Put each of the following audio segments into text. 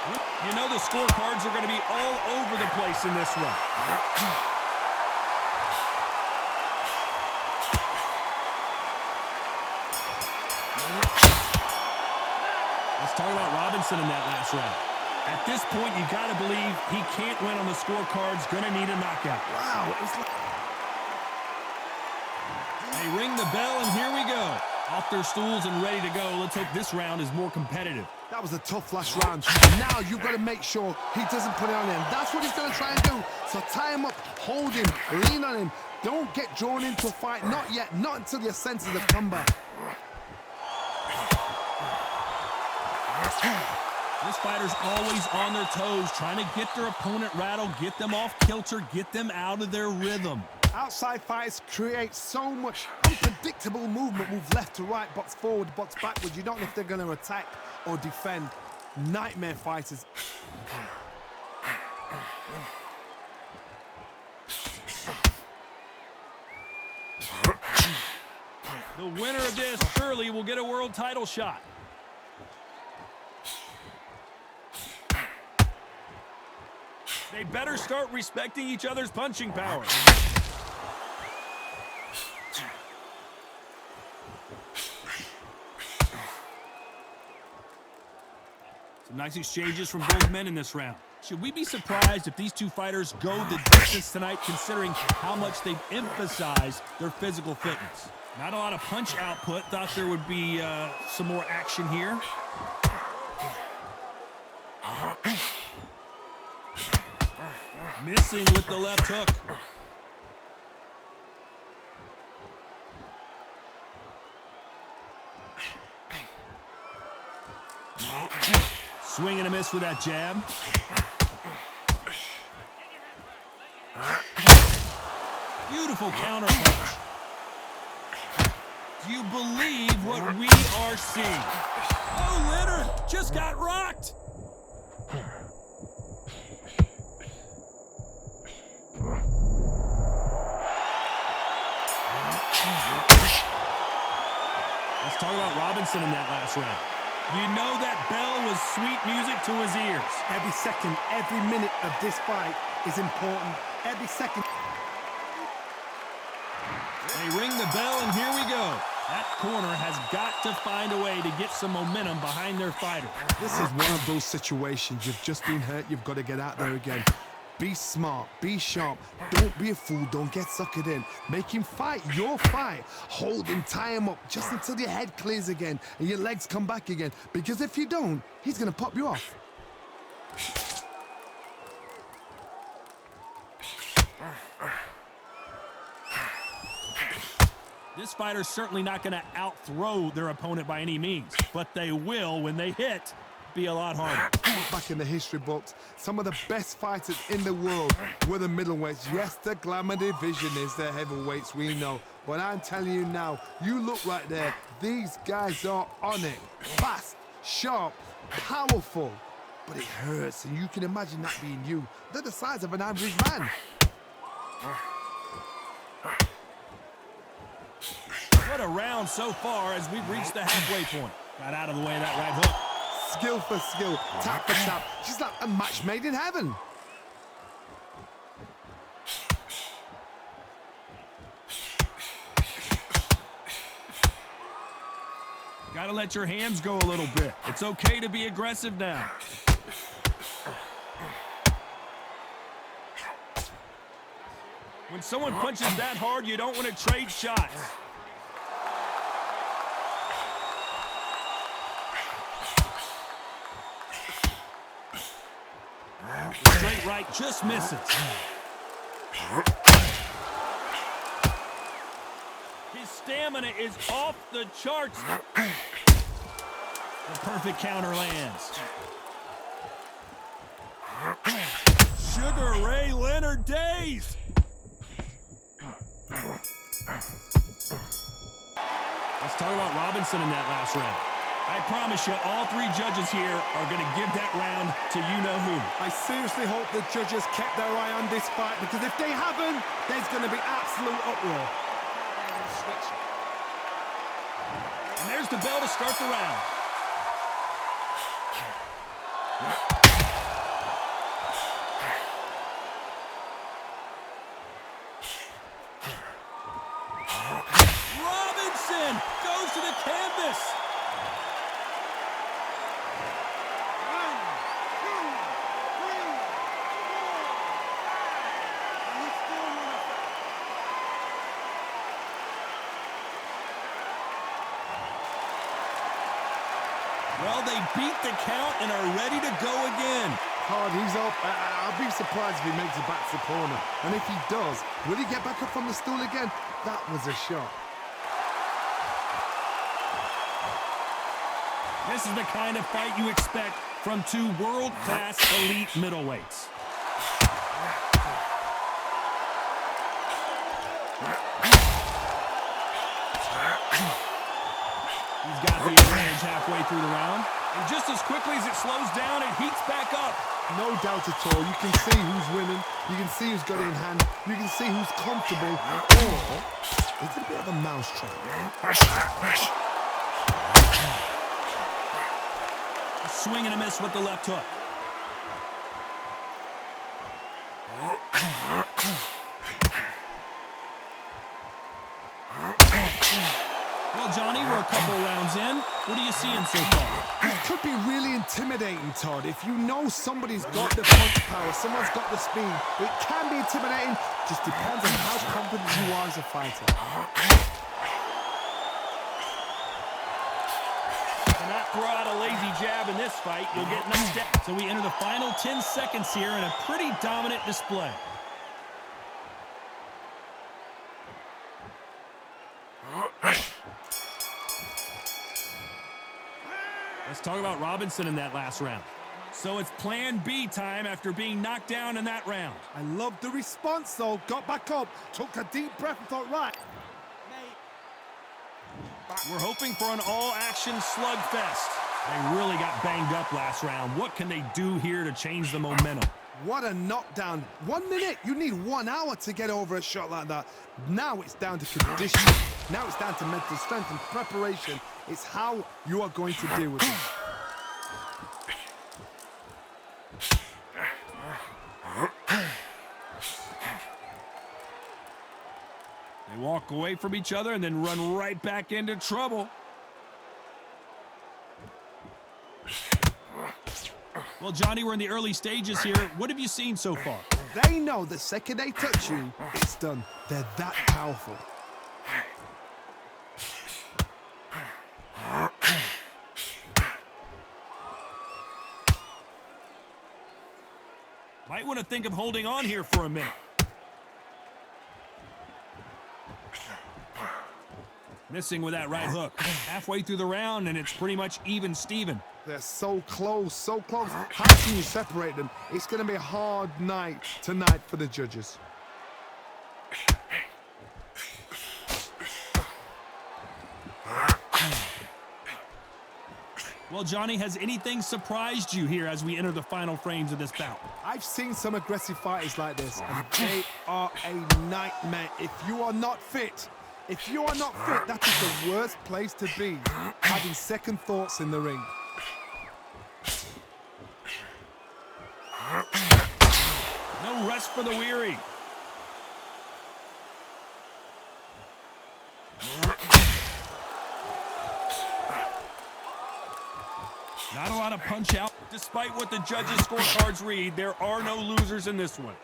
You know the scorecards are going to be all over the place in this one. Let's talk about Robinson in that last round. At this point, you got to believe he can't win on the scorecards. Going to need a knockout. Wow. It was like... They ring the bell, and here we go. Off their stools and ready to go. Let's hope this round is more competitive. That was a tough last round. Now you've got to make sure he doesn't put it on him. That's what he's going to try and do. So tie him up, hold him, lean on him. Don't get drawn into a fight. Not yet. Not until your senses have come back. This fighter's always on their toes, trying to get their opponent rattled, get them off kilter, get them out of their rhythm. Outside fights create so much unpredictable movement. Move left to right, box forward, box backwards. You don't know if they're going to attack or defend. Nightmare fighters. The winner of this surely will get a world title shot. They better start respecting each other's punching power. Some nice exchanges from both men in this round. Should we be surprised if these two fighters go the distance tonight, considering how much they've emphasized their physical fitness? Not a lot of punch output. Thought there would be some more action here. Missing with the left hook. Swing and a miss with that jab. Beautiful counter punch. Do you believe what we are seeing? Oh, Leonard just got rocked. Let's talk about Robinson in that last round. You know that bell was sweet music to his ears. Every second, every minute of this fight is important. Every second. They ring the bell, and here we go. That corner has got to find a way to get some momentum behind their fighter. This is one of those situations. You've just been hurt. You've got to get out there again. Be smart, be sharp, don't be a fool, don't get suckered in. Make him fight your fight. Hold him, tie him up just until your head clears again and your legs come back again. Because if you don't, he's gonna pop you off. This fighter's certainly not gonna out-throw their opponent by any means, but they will, when they hit, be a lot harder. Back in the history books, some of the best fighters in the world were the middleweights. Yes, the glamour division is the heavyweights, we know. But I'm telling you now, you look right there, these guys are on it. Fast, sharp, powerful. But it hurts, and you can imagine that being you. They're the size of an average man. What a round so far as we've reached the halfway point. Got out of the way of that right hook. Skill for skill, tap for tap. She's like a match made in heaven. Gotta let your hands go a little bit. It's okay to be aggressive now. When someone punches that hard, you don't want to trade shots. Straight right just misses. His stamina is off the charts. The perfect counter lands. Sugar Ray Leonard days. Let's talk about Robinson in that last round. I promise you, all three judges here are going to give that round to you-know-who. I seriously hope the judges kept their eye on this fight, because if they haven't, there's going to be absolute uproar. And there's the bell to start the round. Well, they beat the count and are ready to go again. Hard, he's up. I'll be surprised if he makes it back to the corner. And if he does, will he get back up from the stool again? That was a shot. This is the kind of fight you expect from two world-class elite middleweights. He's got the advantage halfway through the round. And just as quickly as it slows down, it heats back up. No doubt at all. You can see who's winning. You can see who's got it in hand. You can see who's comfortable. Or it's a bit of a mousetrap. A swing and a miss with the left hook. Well, Johnny, we're a couple rounds in. What are you seeing so far? It could be really intimidating, Todd. If you know somebody's got the punch power, someone's got the speed, it can be intimidating. Just depends on how confident you are as a fighter. Cannot throw out a lazy jab in this fight. You'll get knocked out. So we enter the final 10 seconds here in a pretty dominant display. Let's talk about Robinson in that last round. So it's plan B time after being knocked down in that round. I love the response, though. Got back up, took a deep breath and thought, right. We're hoping for an all-action slugfest. They really got banged up last round. What can they do here to change the momentum? What a knockdown. 1 minute. You need 1 hour to get over a shot like that. Now it's down to conditioning. Now it's down to mental strength and preparation. It's how you are going to deal with it. They walk away from each other and then run right back into trouble. Well, Johnny, we're in the early stages here. What have you seen so far? They know the second they touch you, it's done. They're that powerful. Might want to think of holding on here for a minute. Missing with that right hook. Halfway through the round, and it's pretty much even Steven. They're so close, so close. How can you separate them? It's going to be a hard night tonight for the judges. Well, Johnny, has anything surprised you here as we enter the final frames of this bout? I've seen some aggressive fighters like this, and they are a nightmare. If you are not fit, that is the worst place to be, having second thoughts in the ring. No rest for the weary. Not a lot of punch out. Despite what the judges' scorecards read, there are no losers in this one.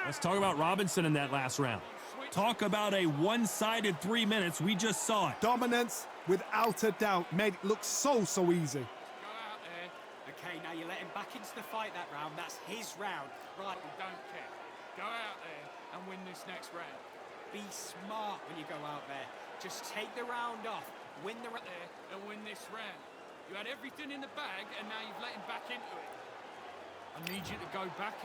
Let's talk about Robinson in that last round. Talk about a one-sided 3 minutes. We just saw it. Dominance, without a doubt, made it look so easy. Go out there. Okay, now you let him back into the fight that round. That's his round. Right, we don't care. Go out there and win this next round. Be smart when you go out there. Just take the round off. Win the round there and win this round. You had everything in the bag and now you've let him back into it. I need you to go back.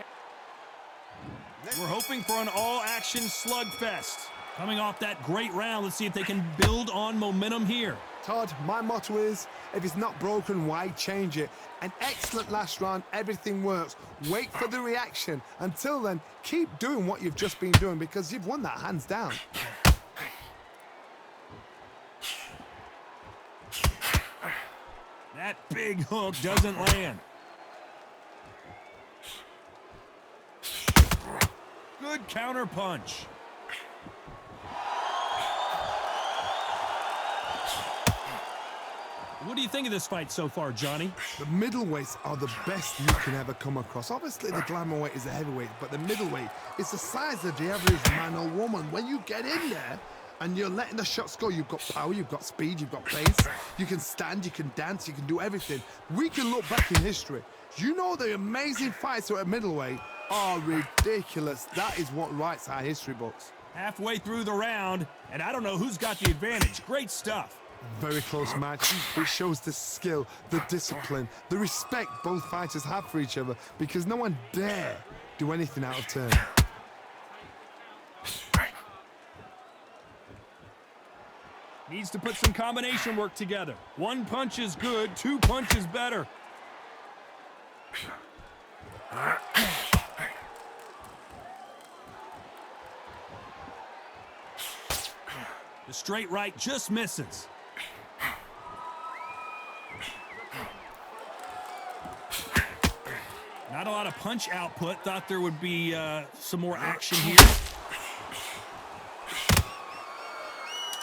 We're hoping for an all-action slugfest. Coming off that great round, let's see if they can build on momentum here. Todd, my motto is, if it's not broken, why change it? An excellent last round, everything works. Wait for the reaction. Until then, keep doing what you've just been doing because you've won that hands down. That big hook doesn't land. Good counter punch. What do you think of this fight so far, Johnny? The middleweights are the best you can ever come across. Obviously, the glamour weight is the heavyweight, but the middleweight is the size of the average man or woman. When you get in there and you're letting the shots go, you've got power, you've got speed, you've got pace. You can stand, you can dance, you can do everything. We can look back in history. You know the amazing fights at middleweight are ridiculous. That is what writes our history books. Halfway through the round, and I don't know who's got the advantage. Great stuff. Very close match. It shows the skill, the discipline, the respect both fighters have for each other, because no one dare do anything out of turn. Needs to put some combination work together. One punch is good, two punches better. The straight right just misses. Not a lot of punch output. Thought there would be some more action here.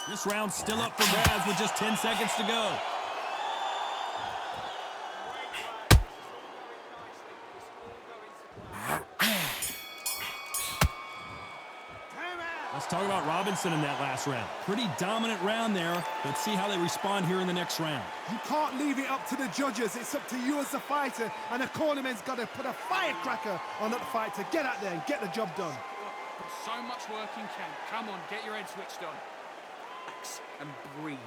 This round's still up for grabs with just 10 seconds to go. Let's talk about Robinson in that last round. Pretty dominant round there. Let's see how they respond here in the next round. You can't leave it up to the judges. It's up to you as the fighter, and the cornerman's got to put a firecracker on that fight to get out there and get the job done. Put so much work in camp. Come on, get your head switched on. Relax and breathe.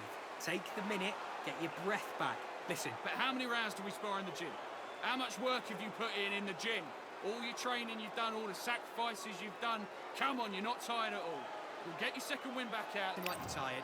Take the minute, get your breath back. Listen, but how many rounds do we spar in the gym? How much work have you put in the gym? All your training you've done, all the sacrifices you've done. Come on, you're not tired at all. You'll get your second win back out. Like you're tired.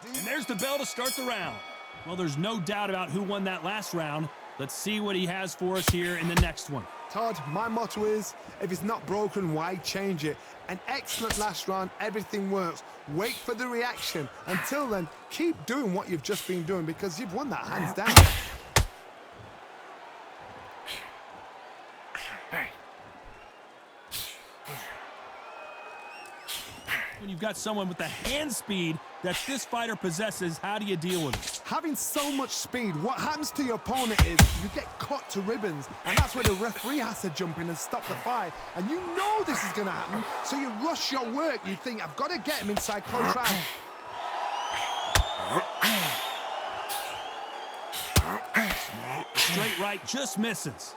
And there's the bell to start the round. Well, there's no doubt about who won that last round. Let's see what he has for us here in the next one. Todd, my motto is, if it's not broken, why change it? An excellent last round, everything works. Wait for the reaction. Until then, keep doing what you've just been doing, because you've won that hands down. When you've got someone with the hand speed that this fighter possesses, how do you deal with it? Having so much speed, what happens to your opponent is you get cut to ribbons, and that's where the referee has to jump in and stop the fight. And you know this is going to happen, so you rush your work. You think, I've got to get him inside close round. Straight right just misses.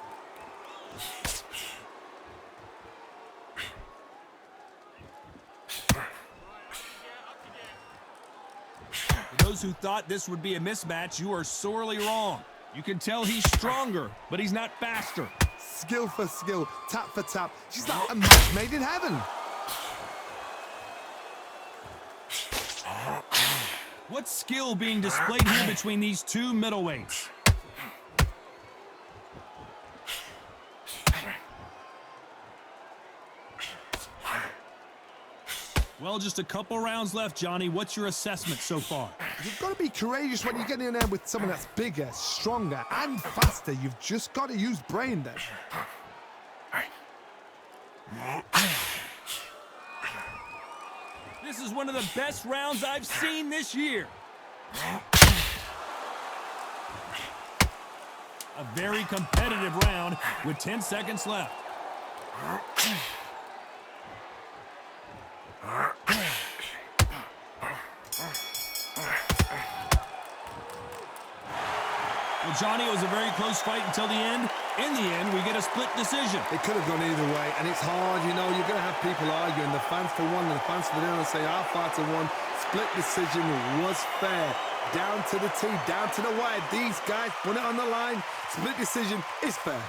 Those who thought this would be a mismatch, you are sorely wrong. You can tell he's stronger, but he's not faster. Skill for skill, tap for tap. She's like a match made in heaven. What skill being displayed here between these two middleweights? Well, just a couple rounds left, Johnny. What's your assessment so far? You've got to be courageous when you get in there with someone that's bigger, stronger, and faster. You've just got to use brain then. This is one of the best rounds I've seen this year. A very competitive round with 10 seconds left. Well, Johnny, it was a very close fight until the end. In the end, we get a split decision. It could have gone either way, and it's hard, you know, you're going to have people arguing. The fans for one and the fans for the other say our fighter won. Split decision was fair. Down to the T, down to the wire. These guys put it on the line. Split decision is fair.